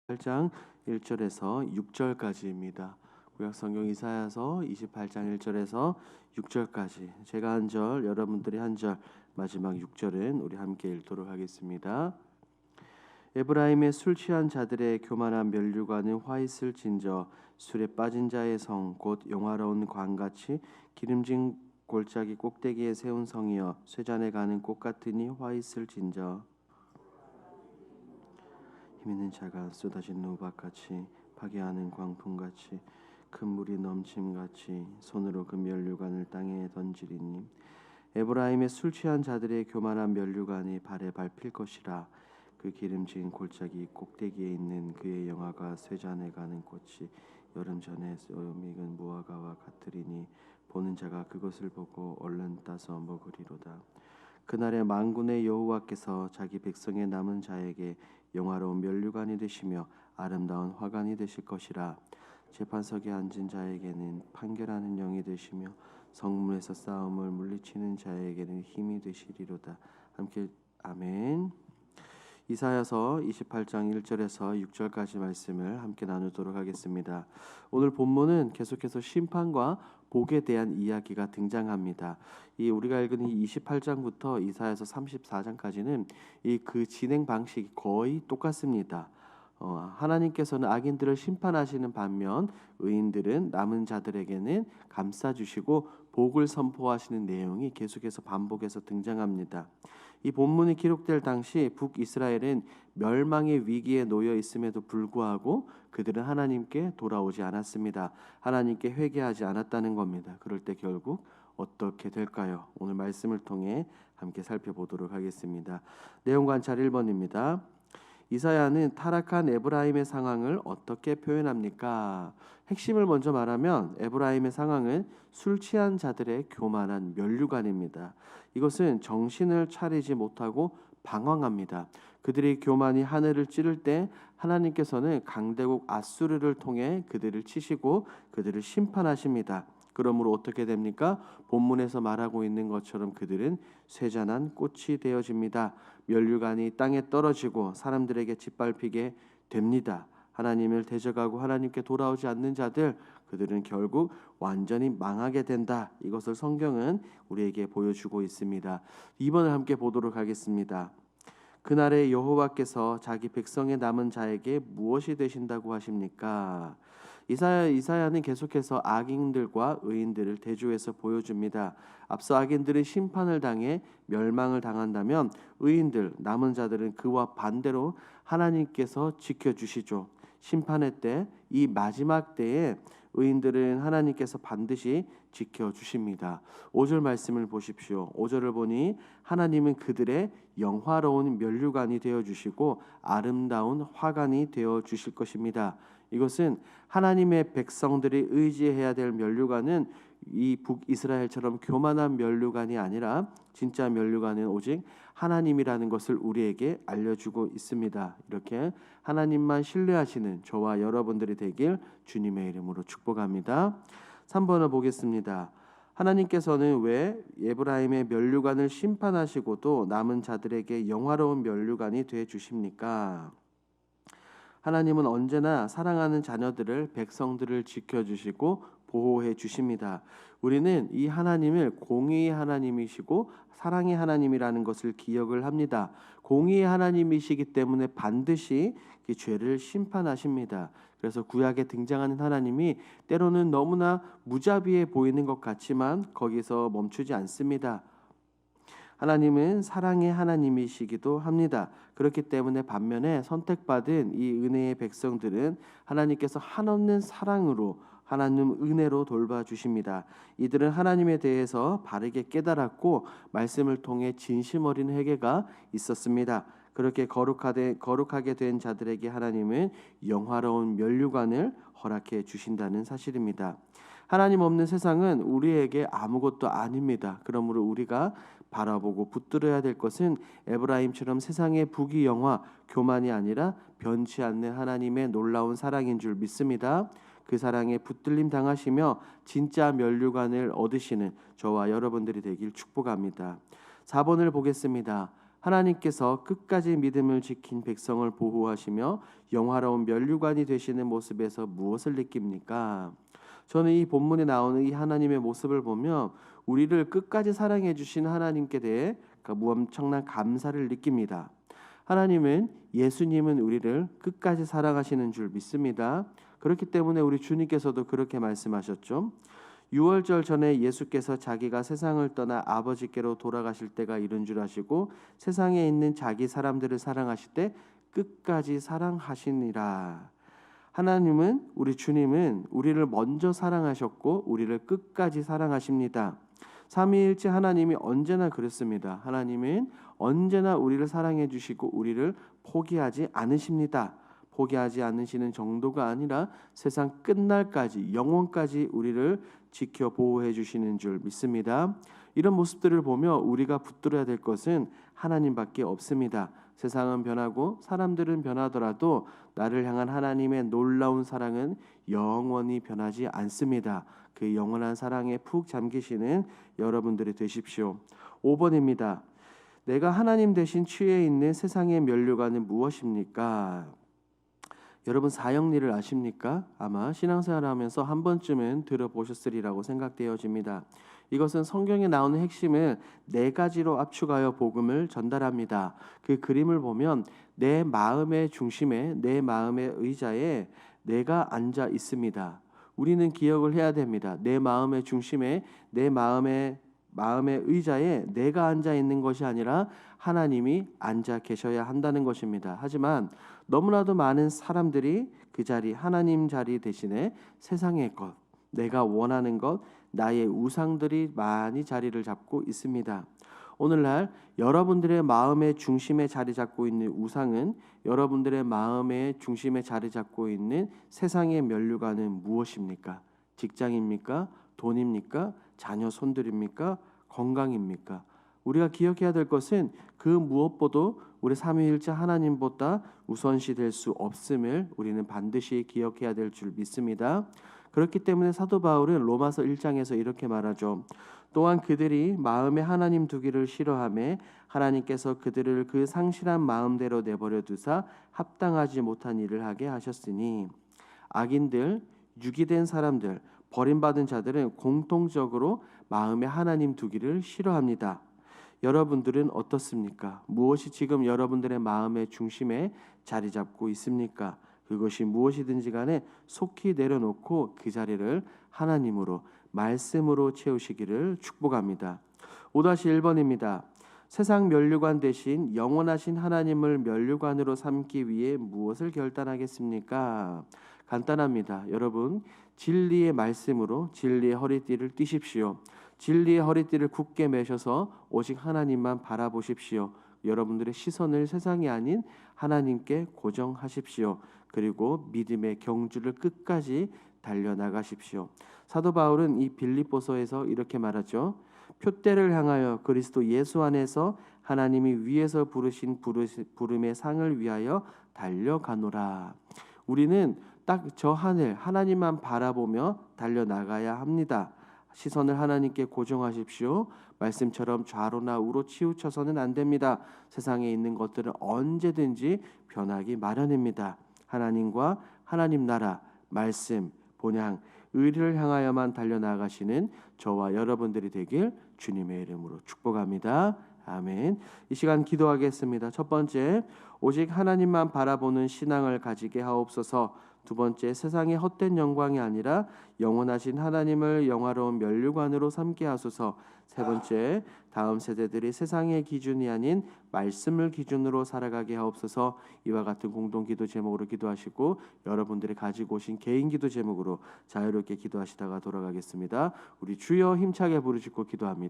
8장 1절에서 6절까지입니다. 구약성경 이사야서 28장 1절에서 6절까지 제가 한 절, 여러분들이 한 절, 마지막 6절은 우리 함께 읽도록 하겠습니다. 에브라임의 술 취한 자들의 교만한 면류관은 화 있을 진저, 술에 빠진 자의 성 곧 영화로운 광같이 기름진 골짜기 꼭대기에 세운 성이여, 쇠잔에 가는 꽃 같으니 화 있을 진저. 힘있는 자가 쏟아진 우박같이 파괴하는 광풍같이 큰 물이 넘침같이 손으로 그 면류관을 땅에 던지리니 에브라임의 술 취한 자들의 교만한 면류관이 발에 밟힐 것이라. 그 기름진 골짜기 꼭대기에 있는 그의 영화가 쇠잔에 가는 꽃이 여름 전에 쏘익은 무화과와 같으리니 보는 자가 그것을 보고 얼른 따서 먹으리로다. 그날에 만군의 여호와께서 자기 백성의 남은 자에게 영화로운 면류관이 되시며 아름다운 화관이 되실 것이라. 재판석에 앉은 자에게는 판결하는 영이 되시며 성문에서 싸움을 물리치는 자에게는 힘이 되시리로다. 함께 아멘. 이사야서 28장 1절에서 6절까지 말씀을 함께 나누도록 하겠습니다. 오늘 본문은 계속해서 심판과 복에 대한 이야기가 등장합니다. 이 우리가 읽은 이 28장부터 이사야서 34장까지는 그 진행 방식이 거의 똑같습니다. 하나님께서는 악인들을 심판하시는 반면 의인들은 남은 자들에게는 감싸 주시고 복을 선포하시는 내용이 계속해서 반복해서 등장합니다. 이 본문이 기록될 당시 북이스라엘은 멸망의 위기에 놓여 있음에도 불구하고 그들은 하나님께 돌아오지 않았습니다. 하나님께 회개하지 않았다는 겁니다. 그럴 때 결국 어떻게 될까요? 오늘 말씀을 통해 함께 살펴보도록 하겠습니다. 내용 관찰 1번입니다. 이사야는 타락한 에브라임의 상황을 어떻게 표현합니까? 핵심을 먼저 말하면 에브라임의 상황은 술 취한 자들의 교만한 면류관입니다. 이것은 정신을 차리지 못하고 방황합니다. 그들의 교만이 하늘을 찌를 때 하나님께서는 강대국 아수르를 통해 그들을 치시고 그들을 심판하십니다. 그러므로 어떻게 됩니까? 본문에서 말하고 있는 것처럼 그들은 쇠잔한 꽃이 되어집니다. 면류관이 땅에 떨어지고 사람들에게 짓밟히게 됩니다. 하나님을 대적하고 하나님께 돌아오지 않는 자들, 그들은 결국 완전히 망하게 된다. 이것을 성경은 우리에게 보여주고 있습니다. 2번을 함께 보도록 하겠습니다. 그날에 여호와께서 자기 백성의 남은 자에게 무엇이 되신다고 하십니까? 이사야는 계속해서 악인들과 의인들을 대조해서 보여줍니다. 앞서 악인들은 심판을 당해 멸망을 당한다면 의인들, 남은 자들은 그와 반대로 하나님께서 지켜주시죠. 심판의 때, 이 마지막 때에 의인들은 하나님께서 반드시 지켜주십니다. 5절 말씀을 보십시오. 5절을 보니 하나님은 그들의 영화로운 면류관이 되어주시고 아름다운 화관이 되어주실 것입니다. 이것은 하나님의 백성들이 의지해야 될 면류관은 이 북이스라엘처럼 교만한 면류관이 아니라 진짜 면류관은 오직 하나님이라는 것을 우리에게 알려주고 있습니다. 이렇게 하나님만 신뢰하시는 저와 여러분들이 되길 주님의 이름으로 축복합니다. 3번을 보겠습니다. 하나님께서는 왜 에브라임의 면류관을 심판하시고도 남은 자들에게 영화로운 면류관이 되어 주십니까? 하나님은 언제나 사랑하는 자녀들을, 백성들을 지켜주시고 보호해 주십니다. 우리는 이 하나님을 공의의 하나님이시고 사랑의 하나님이라는 것을 기억을 합니다. 공의의 하나님이시기 때문에 반드시 그 죄를 심판하십니다. 그래서 구약에 등장하는 하나님이 때로는 너무나 무자비해 보이는 것 같지만 거기서 멈추지 않습니다. 하나님은 사랑의 하나님이시기도 합니다. 그렇기 때문에 반면에 선택받은 이 은혜의 백성들은 하나님께서 한없는 사랑으로 하나님 은혜로 돌봐주십니다. 이들은 하나님에 대해서 바르게 깨달았고 말씀을 통해 진심 어린 회개가 있었습니다. 그렇게 거룩하게 된 자들에게 하나님은 영화로운 면류관을 허락해 주신다는 사실입니다. 하나님 없는 세상은 우리에게 아무것도 아닙니다. 그러므로 우리가 바라보고 붙들어야 될 것은 에브라임처럼 세상의 부귀영화, 교만이 아니라 변치 않는 하나님의 놀라운 사랑인 줄 믿습니다. 그 사랑에 붙들림 당하시며 진짜 면류관을 얻으시는 저와 여러분들이 되길 축복합니다. 4번을 보겠습니다. 하나님께서 끝까지 믿음을 지킨 백성을 보호하시며 영화로운 면류관이 되시는 모습에서 무엇을 느낍니까? 저는 이 본문에 나오는 이 하나님의 모습을 보며 우리를 끝까지 사랑해 주신 하나님께 대해 무엄청난 감사를 느낍니다. 하나님은, 예수님은 우리를 끝까지 사랑하시는 줄 믿습니다. 그렇기 때문에 우리 주님께서도 그렇게 말씀하셨죠. 유월절 전에 예수께서 자기가 세상을 떠나 아버지께로 돌아가실 때가 이른 줄 아시고 세상에 있는 자기 사람들을 사랑하실 때 끝까지 사랑하시니라. 하나님은, 우리 주님은 우리를 먼저 사랑하셨고 우리를 끝까지 사랑하십니다. 삼위일체 하나님이 언제나 그렇습니다. 하나님은 언제나 우리를 사랑해 주시고 우리를 포기하지 않으십니다. 포기하지 않으시는 정도가 아니라 세상 끝날까지, 영원까지 우리를 지켜 보호해 주시는 줄 믿습니다. 이런 모습들을 보며 우리가 붙들어야 될 것은 하나님밖에 없습니다. 세상은 변하고 사람들은 변하더라도 나를 향한 하나님의 놀라운 사랑은 영원히 변하지 않습니다. 그 영원한 사랑에 푹 잠기시는 여러분들이 되십시오. 5번입니다. 내가 하나님 대신 취해 있는 세상의 면류관은 무엇입니까? 여러분, 사형리를 아십니까? 아마 신앙생활하면서 한 번쯤은 들어보셨으리라고 생각되어집니다. 이것은 성경에 나오는 핵심을 네 가지로 압축하여 복음을 전달합니다. 그 그림을 보면 내 마음의 중심에, 내 마음의 의자에 내가 앉아 있습니다. 우리는 기억을 해야 됩니다. 내 마음의 중심에, 내 마음의 의자에 내가 앉아 있는 것이 아니라 하나님이 앉아 계셔야 한다는 것입니다. 하지만 너무나도 많은 사람들이 그 자리, 하나님 자리 대신에 세상의 것, 내가 원하는 것, 나의 우상들이 많이 자리를 잡고 있습니다. 오늘날 여러분들의 마음의 중심에 자리 잡고 있는 우상은, 여러분들의 마음의 중심에 자리 잡고 있는 세상의 면류관은 무엇입니까? 직장입니까? 돈입니까? 자녀 손들입니까? 건강입니까? 우리가 기억해야 될 것은 그 무엇보다 우리 삼위일체 하나님보다 우선시 될 수 없음을 우리는 반드시 기억해야 될 줄 믿습니다. 그렇기 때문에 사도 바울은 로마서 1장에서 이렇게 말하죠. 또한 그들이 마음에 하나님 두기를 싫어하며 하나님께서 그들을 그 상실한 마음대로 내버려 두사 합당하지 못한 일을 하게 하셨으니, 악인들, 유기된 사람들, 버림받은 자들은 공통적으로 마음에 하나님 두기를 싫어합니다. 여러분들은 어떻습니까? 무엇이 지금 여러분들의 마음의 중심에 자리 잡고 있습니까? 그것이 무엇이든지 간에 속히 내려놓고 그 자리를 하나님으로, 말씀으로 채우시기를 축복합니다. 5-1번입니다. 세상 면류관 대신 영원하신 하나님을 면류관으로 삼기 위해 무엇을 결단하겠습니까? 간단합니다. 여러분, 진리의 말씀으로 진리의 허리띠를 띠십시오. 진리의 허리띠를 굳게 매셔서 오직 하나님만 바라보십시오. 여러분들의 시선을 세상이 아닌 하나님께 고정하십시오. 그리고 믿음의 경주를 끝까지 달려나가십시오. 사도 바울은 이 빌립보서에서 이렇게 말하죠. 표대를 향하여 그리스도 예수 안에서 하나님이 위에서 부르신 부름의 상을 위하여 달려가노라. 우리는 딱 저 하늘, 하나님만 바라보며 달려나가야 합니다. 시선을 하나님께 고정하십시오. 말씀처럼 좌로나 우로 치우쳐서는 안 됩니다. 세상에 있는 것들은 언제든지 변하기 마련입니다. 하나님과 하나님 나라, 말씀, 본향, 의를 향하여만 달려나가시는 저와 여러분들이 되길 주님의 이름으로 축복합니다. 아멘. 이 시간 기도하겠습니다. 첫 번째, 오직 하나님만 바라보는 신앙을 가지게 하옵소서. 두 번째, 세상의 헛된 영광이 아니라 영원하신 하나님을 영화로운 면류관으로 삼게 하소서. 세 번째, 다음 세대들이 세상의 기준이 아닌 말씀을 기준으로 살아가게 하옵소서. 이와 같은 공동기도 제목으로 기도하시고 여러분들이 가지고 오신 개인기도 제목으로 자유롭게 기도하시다가 돌아가겠습니다. 우리 주여 힘차게 부르짖고 기도합니다.